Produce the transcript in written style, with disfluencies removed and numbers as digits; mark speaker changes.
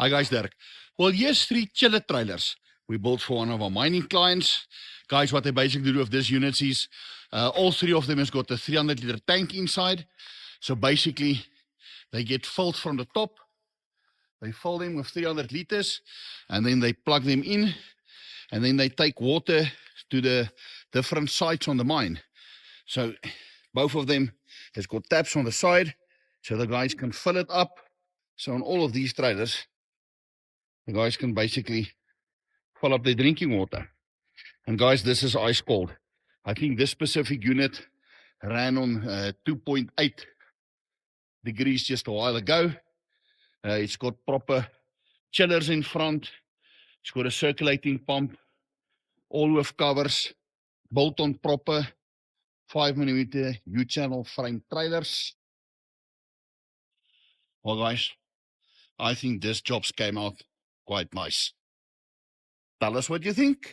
Speaker 1: Hi guys, Dirk. Well, here's 3 chiller trailers we built for one of our mining clients. Guys, what they basically do with this units is, all 3 of them has got a 300-liter tank inside. So basically, they get filled from the top. They fill them with 300 liters, and then they plug them in, and then they take water to the different sites on the mine. So both of them has got taps on the side, so the guys can fill it up. So on all of these trailers, the guys can basically fill up their drinking water. And guys, this is ice cold. I think this specific unit ran on 2.8 degrees just a while ago. It's got proper chillers in front. It's got a circulating pump, all with covers, bolt on proper 5mm U-channel frame trailers. Well guys, I think this jobs came out quite nice. Tell us what you think.